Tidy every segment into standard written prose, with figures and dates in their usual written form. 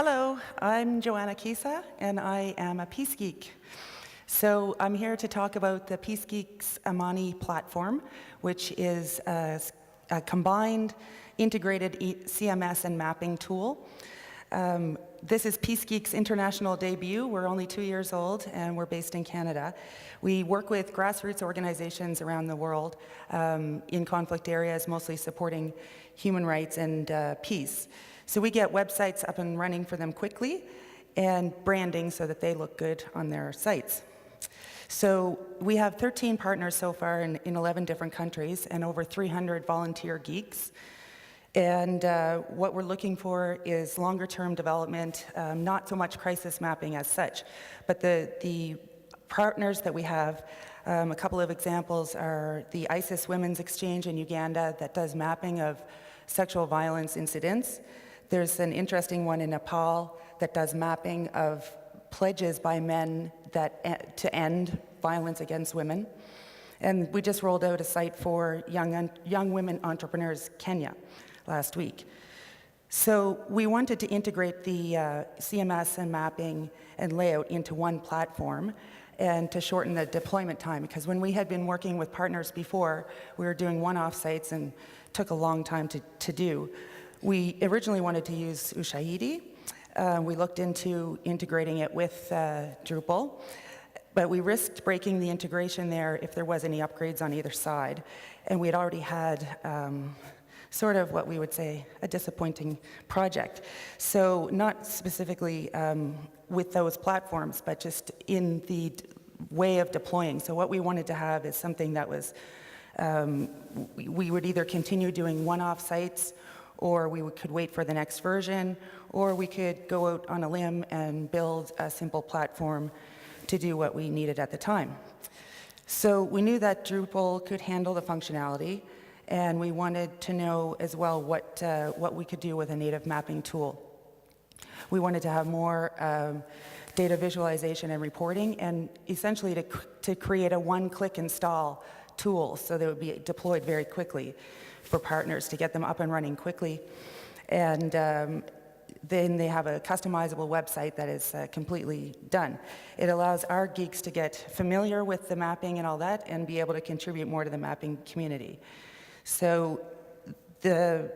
Hello, I'm Johanna Khisa, and I am a Peace Geek. So I'm here to talk about the Peace Geeks Amani platform, which is a combined integrated CMS and mapping tool. This is Peace Geeks' international debut. We're only 2 years old, and we're based in Canada. We work with grassroots organizations around the world in conflict areas, mostly supporting human rights and peace. So we get websites up and running for them quickly and branding so that they look good on their sites. So we have 13 partners so far in 11 different countries and over 300 volunteer geeks. And what we're looking for is longer-term development, not so much crisis mapping as such, but the partners that we have, a couple of examples are the ISIS Women's Exchange in Uganda that does mapping of sexual violence incidents. There's an interesting one in Nepal that does mapping of pledges by men to end violence against women. And we just rolled out a site for young women entrepreneurs, Kenya, last week. So we wanted to integrate the CMS and mapping and layout into one platform and to shorten the deployment time, because when we had been working with partners before, we were doing one-off sites and took a long time to do. We originally wanted to use Ushahidi. We looked into integrating it with Drupal, but we risked breaking the integration there if there was any upgrades on either side. And we had already had sort of what we would say a disappointing project. So not specifically with those platforms, but just in the way of deploying. So what we wanted to have is something that was, we would either continue doing one-off sites, or we could wait for the next version, or we could go out on a limb and build a simple platform to do what we needed at the time. So we knew that Drupal could handle the functionality, and we wanted to know as well what we could do with a native mapping tool. We wanted to have more data visualization and reporting, and essentially to create a one-click install tool so that it would be deployed very quickly for partners to get them up and running quickly. And then they have a customizable website that is completely done. It allows our geeks to get familiar with the mapping and all that and be able to contribute more to the mapping community. So the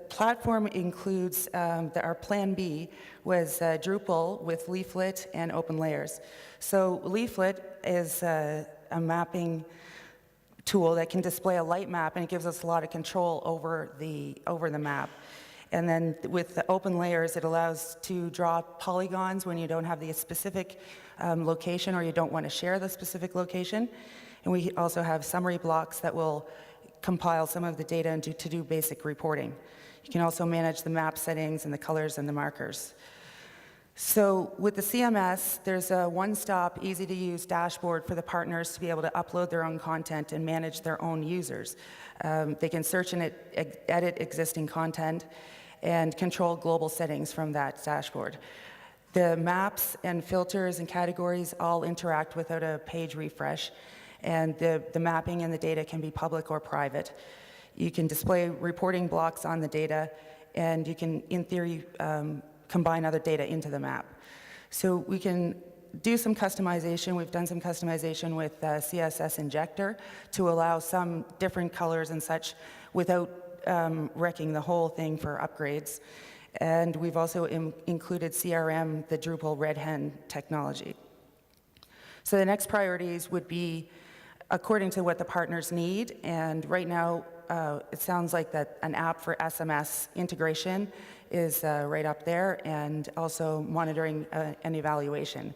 platform includes, our plan B was Drupal with Leaflet and open layers. So Leaflet is a mapping tool that can display a light map, and it gives us a lot of control over the map. And then with the open layers, it allows to draw polygons when you don't have the specific location or you don't want to share the specific location. And we also have summary blocks that will compile some of the data and to do basic reporting. You can also manage the map settings and the colors and the markers. So with the CMS, there's a one-stop, easy-to-use dashboard for the partners to be able to upload their own content and manage their own users. They can search and edit existing content and control global settings from that dashboard. The maps and filters and categories all interact without a page refresh, and the mapping and the data can be public or private. You can display reporting blocks on the data, and you can, in theory, combine other data into the map. So we can do some customization. We've done some customization with CSS Injector to allow some different colors and such without wrecking the whole thing for upgrades. And we've also included CRM, the Drupal Red Hen technology. So the next priorities would be according to what the partners need. And right now, it sounds like that an app for SMS integration is right up there, and also monitoring and evaluation.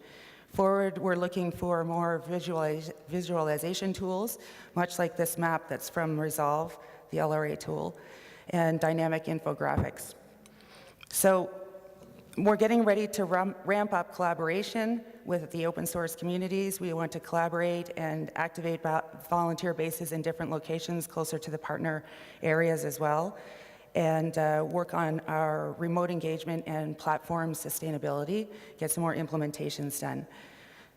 Forward, we're looking for more visualization tools, much like this map that's from Resolve, the LRA tool, and dynamic infographics. So we're getting ready to ramp up collaboration with the open source communities. We want to collaborate and activate volunteer bases in different locations closer to the partner areas as well, and work on our remote engagement and platform sustainability, get some more implementations done.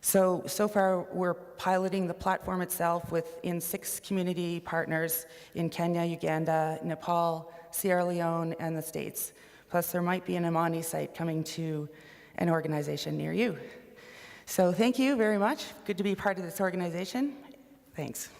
So far we're piloting the platform itself within 6 community partners in Kenya, Uganda, Nepal, Sierra Leone, and the States. Plus, there might be an Amani site coming to an organization near you. So thank you very much. Good to be part of this organization. Thanks.